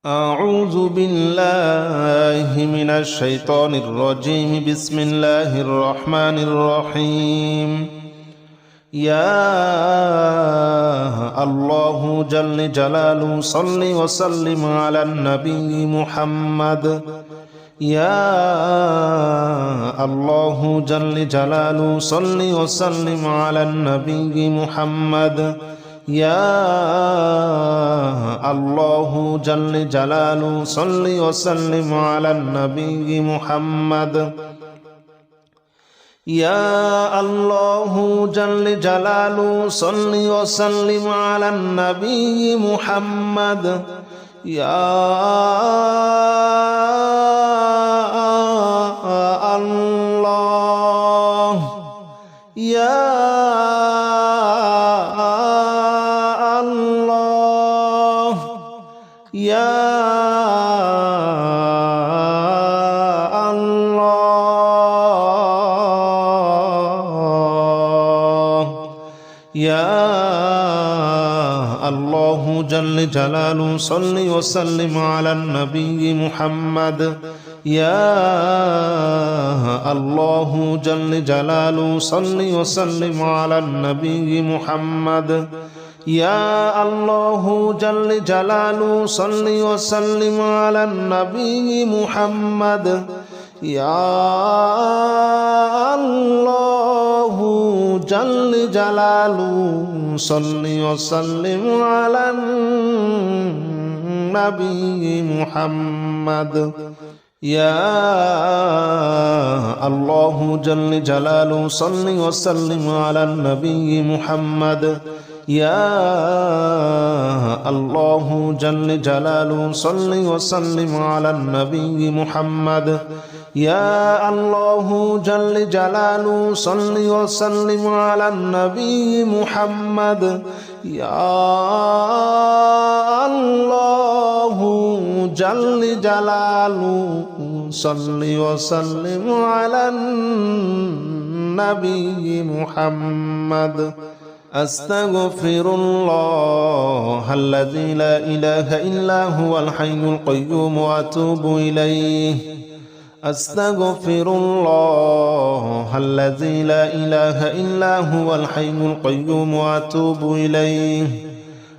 أعوذ بالله من الشيطان الرجيم. بسم الله الرحمن الرحيم. يا الله جل جلاله صل وسلم على النبي محمد. يا الله جل جلاله صل وسلم على النبي محمد. يا الله جل جلاله صل وسلم على النبي محمد. يا الله جل جلاله صل وسلم على النبي محمد. يا الله يا يا الله يا الله جل جلاله صل وسلم على النبي محمد. يا الله جل جلاله صل وسلم على النبي محمد. يا الله جل جلاله صل وسلم على النبي محمد. يا الله جل جلاله صل وسلم على النبي محمد. يا الله جل جلاله صل وسلم على النبي محمد. يا الله جل جلاله صل وسلم على النبي محمد. يا الله جل جلاله صل وسلم على النبي محمد. يا الله جل جلاله صل وسلم على النبي محمد. أستغفر الله الذي لا إله إلا هو الحي القيوم وأتوب إليه. أستغفر الله الذي لا إله إلا هو الحي القيوم وأتوب إليه.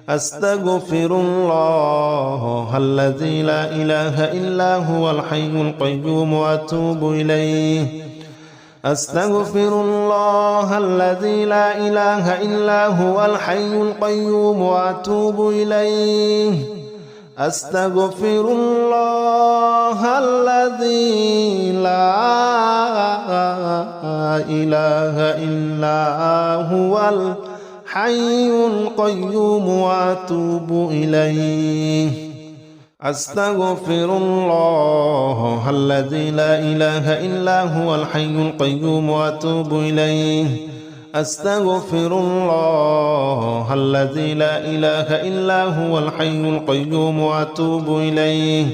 أستغفر الله الذي لا إله إلا هو الحي القيوم وأتوب إليه. أستغفر الله الذي لا إله إلا هو الحي القيوم وأتوب إليه. أستغفر الله الذي لا إله إلا هو الحي القيوم وأتوب إليه. أستغفر الله الذي لا إله إلا هو الحي القيوم وأتوب إليه. أستغفر الله الذي لا إله إلا هو الحي القيوم وأتوب إليه.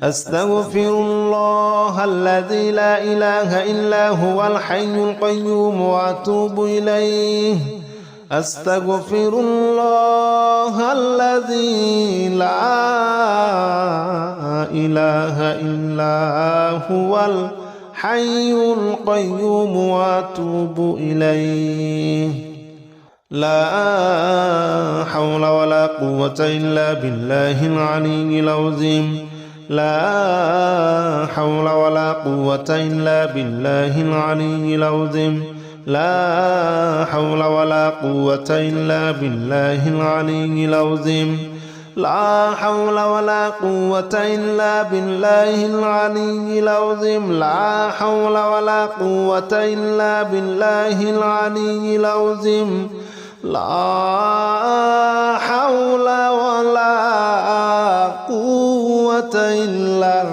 أستغفر الله الذي لا إله إلا هو الحي القيوم وأتوب إليه. أستغفر الله الذي لا إله إلا هو الحي القيوم وأتوب إليه. لا حول ولا قوة إلا بالله العلي العظيم. لا حول ولا قوة إلا بالله العلي العظيم. لا حول ولا قوة إلا بالله العلي العظيم. لا حول ولا قوة إلا بالله العلي العظيم. لا حول ولا قوة إلا بالله العلي العظيم. لا حول ولا قوة إلا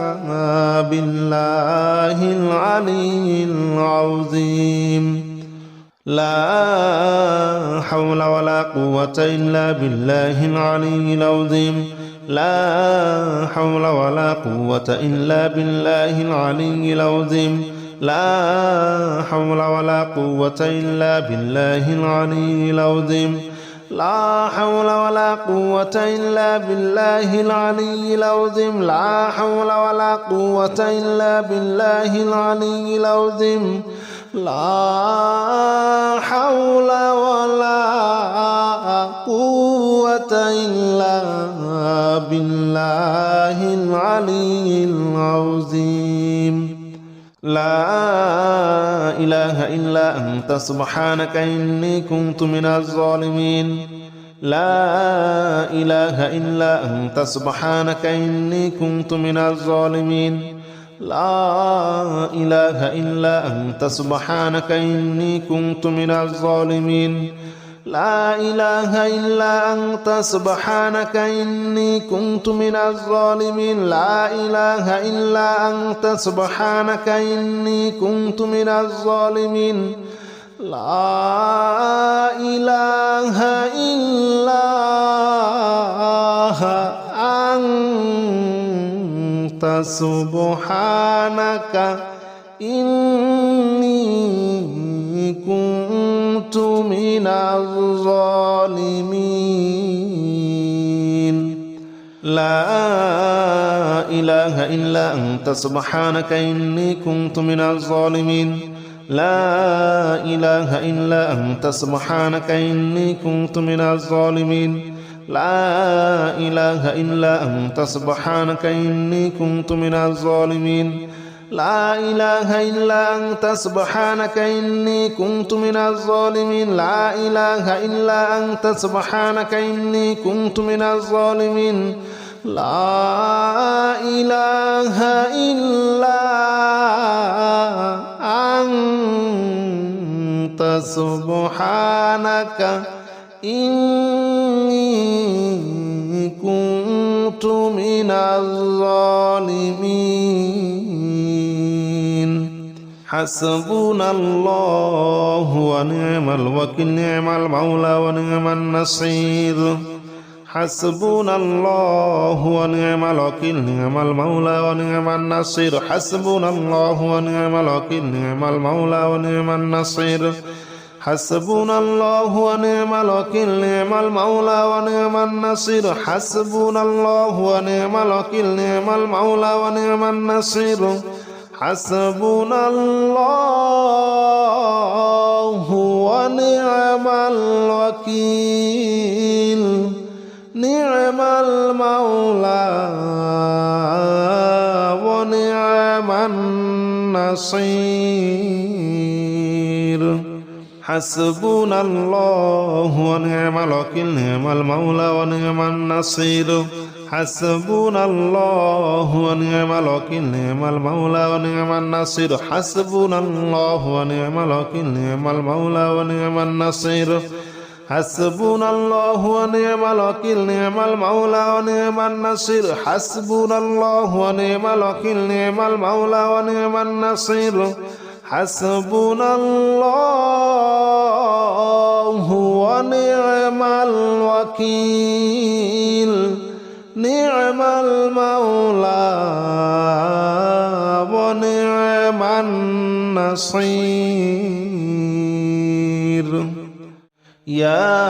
بالله العلي العظيم. لا حول ولا قوة إلا بالله العلي العظيم. لا حول ولا قوة إلا بالله العلي العظيم. لا حول ولا قوة إلا بالله العلي العظيم. لا حول ولا قوة إلا بالله العلي العظيم لا حول ولا قوة إلا بالله العلي العظيم لا حول ولا قوة إلا بالله العلي العظيم لا إله إلا أنت سبحانك إني كنت من الظالمين لا إله إلا أنت سبحانك إني كنت من الظالمين لا إله إلا أنت سبحانك إني كنت من الظالمين لا إله إلا أنت سبحانك إني كنت من الظالمين لا إله إلا أنت سبحانك إني كنت من الظالمين لا إله إلا أنت سبحانك إني كنت من الظالمين لا إله إلا أنت سبحانك إني كنت من الظالمين لا إله إلا أنت سبحانك إني كنت من الظالمين لا إله إلا أنت سبحانك إني كنت من الظالمين لا إله إلا أنت سبحانك إني كنت من الظالمين لا إله إلا أنت سبحانك إني كنت من الظالمين لا إله إلا أنت سبحانك إني كنت من الظالمين حسبنا الله ونعم الوكيل نعم المولى ونعم النصير حسبنا الله ونعم الوكيل نعم المولى ونعم النصير حسبنا الله ونعم الوكيل نعم المولى ونعم النصير حسبنا الله ونعم الوكيل نعم المولى ونعم النصير حسبنا الله ونعم الوكيل نعم المولى ونعم النصير حسبنا الله ونعم الوكيل نعم المولى ونعم النصير حسبنا الله ونعم الوكيل نعم المولى ونعم النصير حسبنا الله ونعم الوكيل نعم المولى ونعم النصير حسبنا الله ونعم الوكيل نعم المولى ونعم النصير حسبنا الله ونعم الوكيل نعم المولى ونعم النصير حسبنا الله ونعم الوكيل نعم المولى ونعم النصير حسبنا الله ونعم الوكيل نعم المولى ونعم النصير يا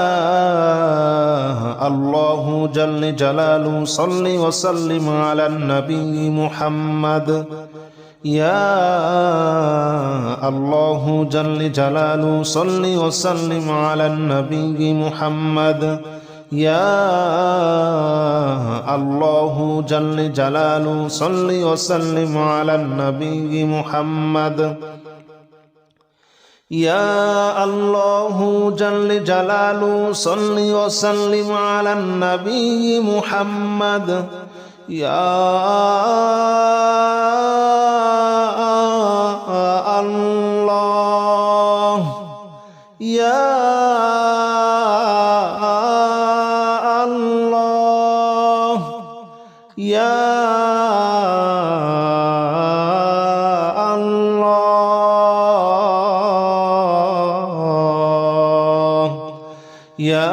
الله جل جلاله صل وسلم على النبي محمد يا الله جل جلاله صل وسلم على النبي محمد يا الله جل جلاله صل وسلم على النبي محمد يا الله جل جلاله صل وسلم على النبي محمد يا الله يا الله يا يا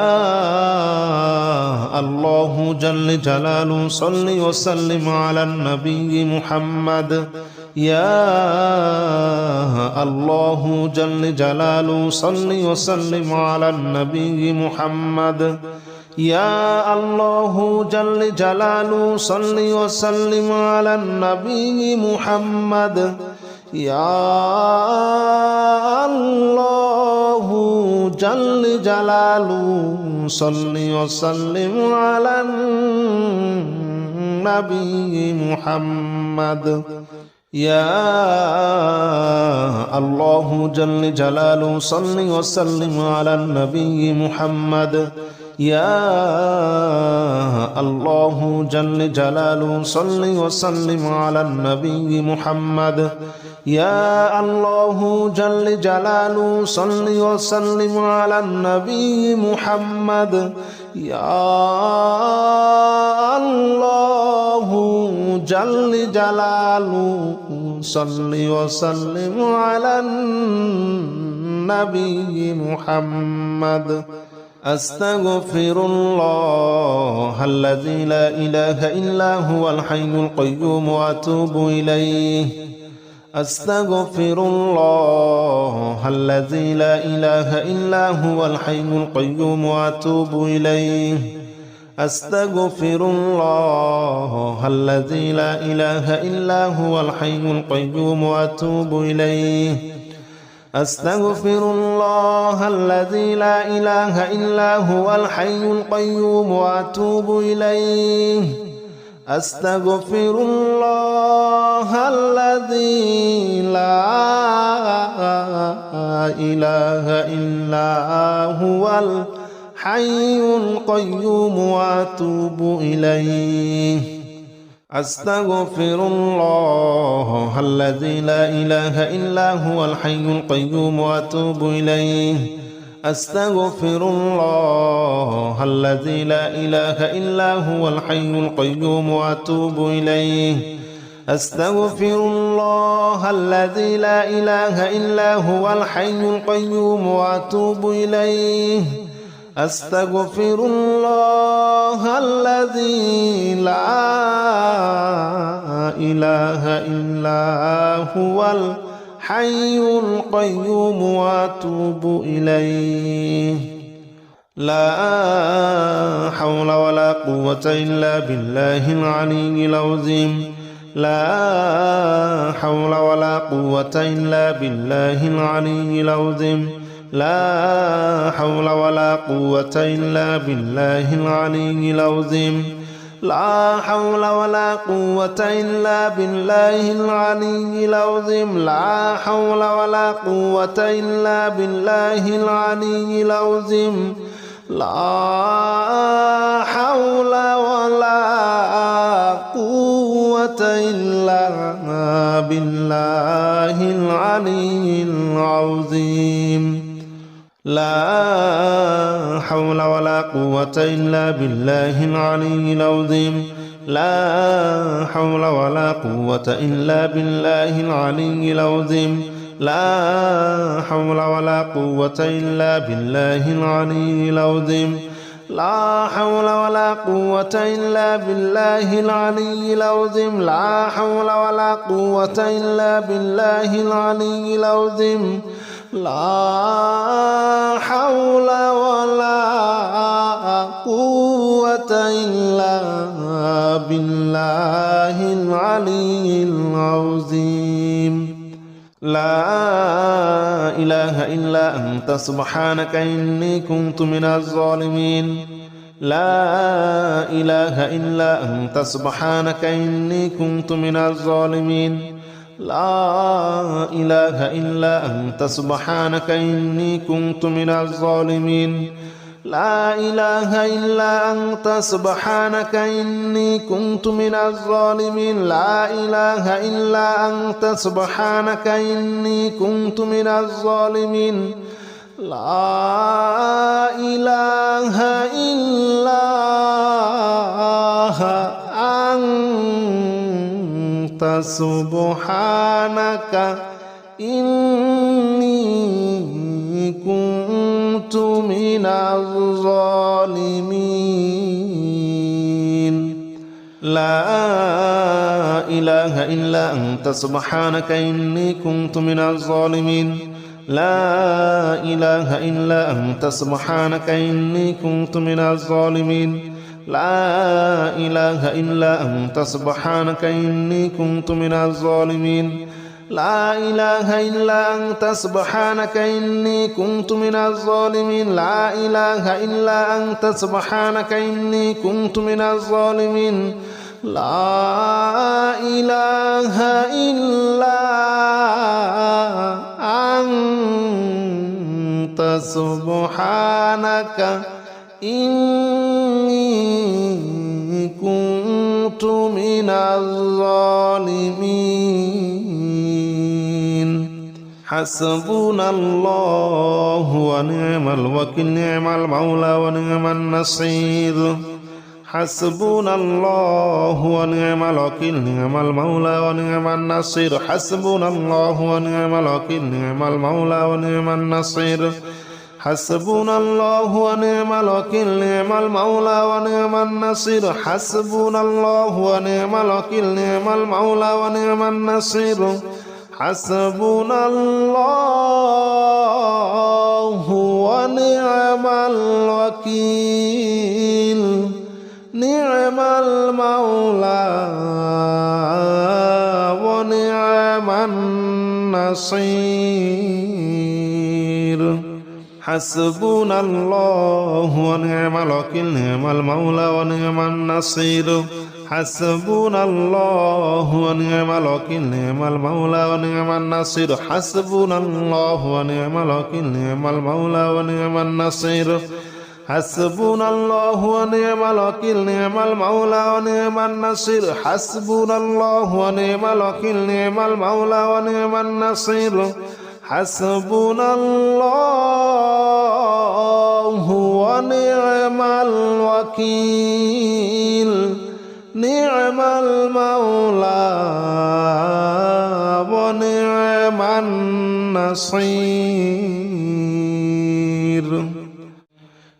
الله جل جلاله صل وسلم على النبي محمد يا الله جل جلاله صل وسلم على النبي محمد يا الله جل جلاله صل وسلم على النبي محمد يا الله جل جلاله صل وسلم على النبي محمد يا الله جل جلاله صل وسلم على النبي محمد يا الله جل جلاله صل وسلم على النبي محمد يا الله جل جلاله صل وسلم على النبي محمد يا الله جل جلاله صل وسلم على النبي محمد أستغفر الله الذي لا إله إلا هو الحي القيوم وأتوب إليه أستغفر الله الذي لا إله إلا هو الحي القيوم وأتوب إليه أستغفر الله الذي لا إله إلا هو الحي القيوم وأتوب إليه أستغفر الله الذي لا إله إلا هو الحي القيوم وأتوب إليه أستغفر الله الذي لا إله إلا هو الحي القيوم وأتوب إليه أستغفر الله الذي لا إله إلا هو الحي القيوم وأتوب إليه أستغفر الله الذي لا إله إلا هو الحي القيوم وأتوب إليه أستغفر الله الذي لا إله إلا هو الحي القيوم وأتوب إليه أستغفر الله الذي لا إله إلا هو الحي القيوم وأتوب إليه لا حول ولا قوة إلا بالله العلي العظيم لا حول ولا قوة إلا بالله العلي العظيم لا حول ولا قوة إلا بالله العلي العظيم لا حول ولا قوة إلا بالله العلي العظيم لا حول ولا قوة إلا بالله العلي العظيم لا حول ولا قوة إلا بالله العلي العظيم لا حول ولا قوة إلا بالله العلي العظيم لا حول ولا قوة إلا بالله العلي العظيم لا حول ولا قوة إلا بالله العلي العظيم لا حول ولا قوة إلا بالله العلي العظيم لا حول ولا قوة إلا بالله العلي العظيم لا حول ولا قوة إلا بالله العلي العظيم لا إله إلا أنت سبحانك إني كنت من الظالمين لا إله إلا أنت سبحانك إني كنت من الظالمين لا إله إلا أنت سبحانك إني كنت من الظالمين لا إله إلا أنت سبحانك إني كنت من الظالمين لا إله إلا أنت سبحانك إني كنت من الظالمين لا إله إلا أنت سبحانك إني كنت من الظالمين لا إله إلا أنت سبحانك إني كنت من الظالمين لا إله إلا أنت سبحانك إني كنت من الظالمين لا إله إلا أنت سبحانك إني كنت من الظالمين لا إله إلا أنت سبحانك إني كنت من الظالمين لا إله إلا أنت سبحانك إني كنت من الظالمين لا إله إلا أنت سبحانك إني كنت من الظالمين حسبنا الله ونعم الوكيل نعم المولى ونعم النصير حسبنا الله ونعم الوكيل نعم المولى ونعم النصير حسبنا الله ونعم الوكيل نعم المولى ونعم النصير حسبنا الله ونعم الوكيل نعم المولى ونعم النصير حسبنا الله ونعم الوكيل نعم المولى ونعم النصير حسبنا الله ونعم الوكيل نعم المولى ونعم النصير حسبنا الله ونعم الوكيل نعم المولى ونعم النصير حسبنا الله ونعم الوكيل نعم المولى ونعم النصير حسبنا الله ونعم الوكيل نعم المولى ونعم النصير حسبنا الله ونعم الوكيل نعم المولى ونعم النصير حسبنا الله ونعم الوكيل نعم المولى ونعم النصير حسبنا الله ونعم الوكيل نعم المولى ونعم النصير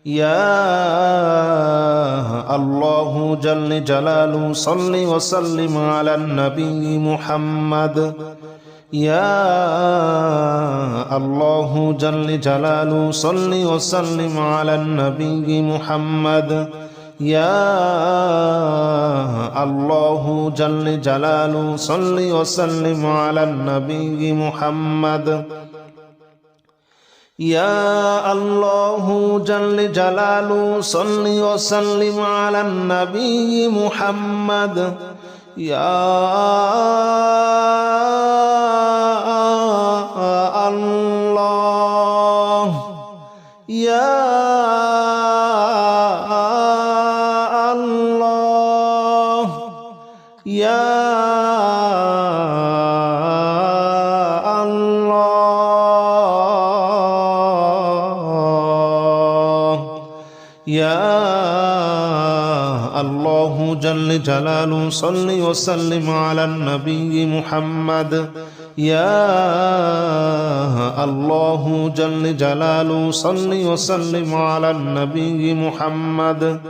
يا الله جل جلاله صل وسلم على النبي محمد يا الله جل جلاله صل وسلم على النبي محمد يا الله جل جلاله صل وسلم على النبي محمد يا الله جل جلاله صل وسلم على النبي محمد يا الله يا الله يا يا الله جل جلاله صل وسلم على النبي محمد يا الله جل جلاله صل وسلم على النبي محمد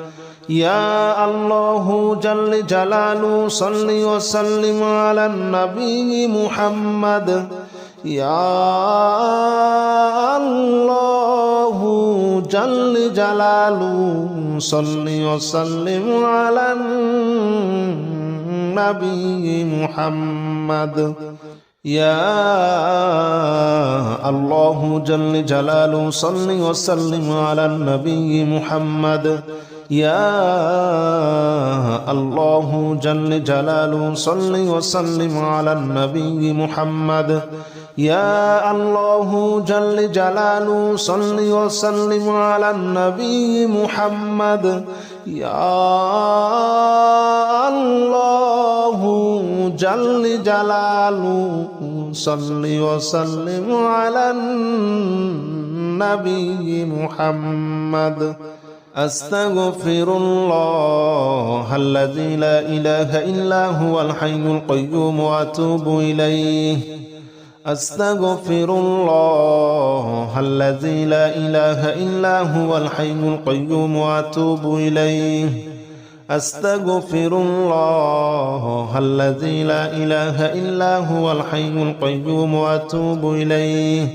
يا الله جل جلاله صل وسلم على النبي محمد يا الله جل جلاله صل وسلم على النبي محمد يا الله جل جلاله صل وسلم على النبي محمد يا الله جل جلاله صل وسلم على النبي محمد يا الله جل جلاله صل وسلم على النبي محمد يا الله جل جلاله صل وسلم على النبي محمد أستغفر الله الذي لا إله إلا هو الحي القيوم وأتوب إليه أستغفر الله الذي لا إله إلا هو الحي القيوم وأتوب إليه أستغفر الله الذي لا إله إلا هو الحي القيوم وأتوب إليه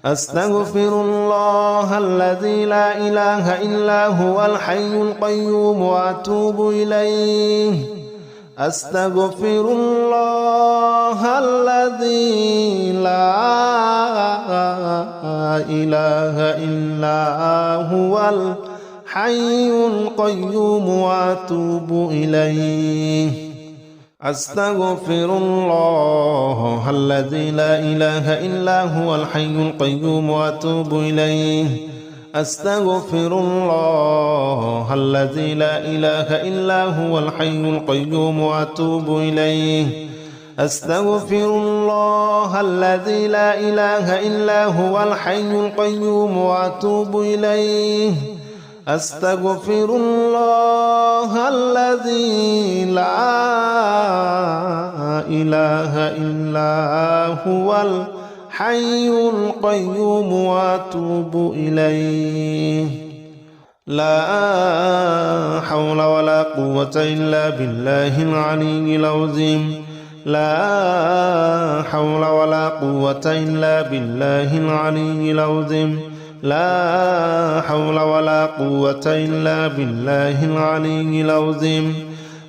أستغفر الله الذي لا إله إلا هو الحي القيوم وأتوب إليه أستغفر الله الذي لا إله إلا هو الحي القيوم وأتوب إليه أستغفر الله الذي لا إله إلا هو الحي القيوم وأتوب إليه أستغفر الله الذي لا إله إلا هو الحي القيوم وأتوب إليه أستغفر الله الذي لا إله إلا هو الحي القيوم وأتوب إليه أستغفر الله الذي لا إله إلا هو الحي القيوم وأتوب إليه لا حول ولا قوة إلا بالله العلي العظيم لا حول ولا قوة إلا بالله العلي العظيم لا حول ولا قوة إلا بالله العلي العظيم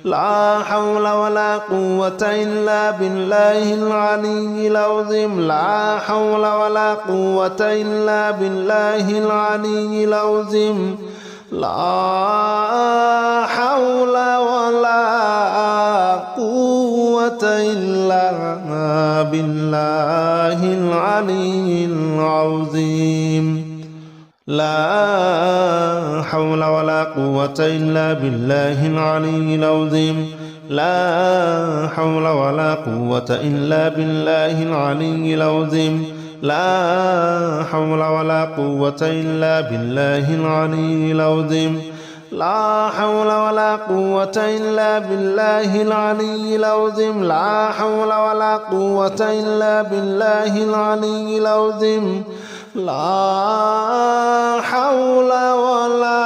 لا حول ولا قوة إلا بالله العلي العظيم لا حول ولا قوة إلا بالله العلي العظيم لا حول ولا قوة إلا بالله العلي العظيم لا حول ولا قوة إلا بالله العلي العظيم لا حول ولا قوة إلا بالله العلي العظيم لا حول ولا قوة إلا بالله العلي العظيم لا حول ولا قوة إلا بالله العلي العظيم لا حول ولا قوة إلا بالله العلي العظيم لا حول ولا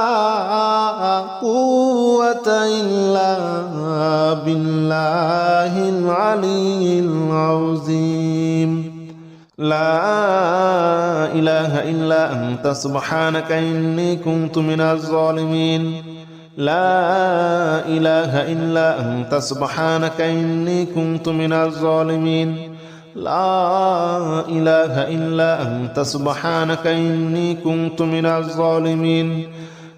قوة إلا بالله العلي العظيم لا إله إلا أنت سبحانك إني كنت من الظالمين لا إله إلا أنت سبحانك إني كنت من الظالمين لا إله إلا أنت سبحانك إني كنت من الظالمين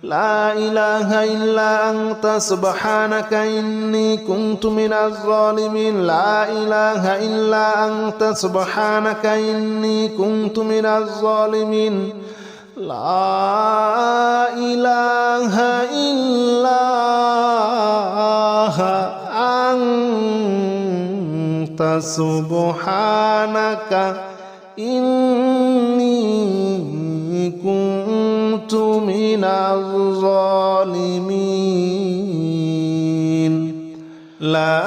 لا إله إلا أنت سبحانك إني كنت من الظالمين لا إله إلا أنت سبحانك إني كنت من الظالمين لا إله إلا أنت سبحانك إني كنت من الظالمين لا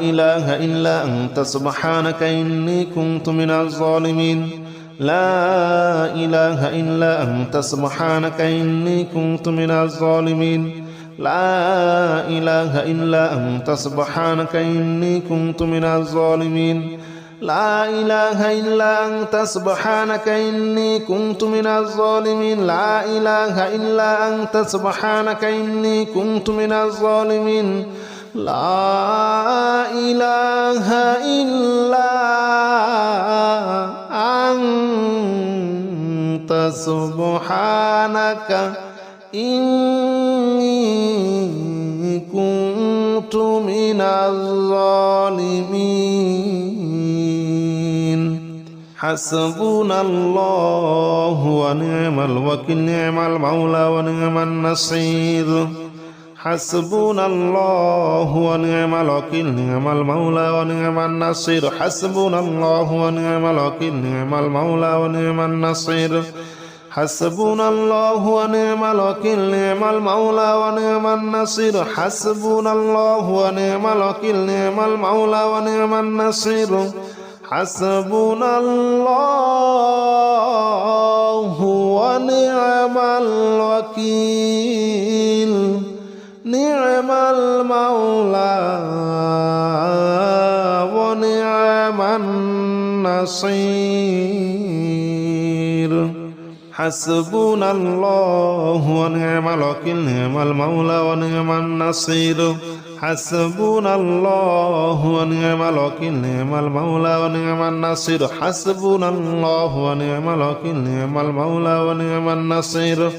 إله إلا أنت سبحانك إني كنت من الظالمين لا إله إلا أنت سبحانك إني كنت من الظالمين لا إله إلا أنت سبحانك إني كنت من الظالمين لا إله إلا أنت سبحانك إني كنت من الظالمين لا إله إلا أنت سبحانك إني كنت من الظالمين لا إله إلا أنت سبحانك إني كنت من الظالمين حسبنا الله ونعم الوكيل نعم المولى ونعم النصير حسبنا الله ونعم الوكيل نعم المولى ونعم النصير حسبنا الله ونعم الوكيل نعم المولى ونعم النصير حسبنا الله ونعم الوكيل نعم المولى ونعم النصير حسبنا الله ونعم الوكيل نعم المولى ونعم النصير حسبنا الله ونعم الوكيل نعم المولى ونعم النصير حسبنا الله ونعم الوكيل نعم المولى ونعم النصير حسبنا الله ونعم الوكيل نعم المولى ونعم النصير حسبنا الله ونعم الوكيل نعم المولى ونعم النصير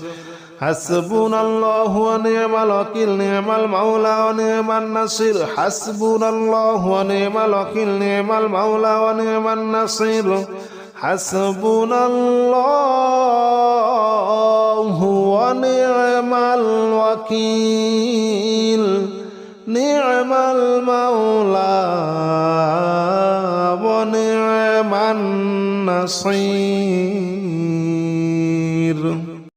حسبنا الله ونعم الوكيل نعم المولى ونعم النصير حسبنا الله ونعم الوكيل نعم المولى ونعم النصير حسبنا الله ونعم الوكيل نعم المولى ونعم النصير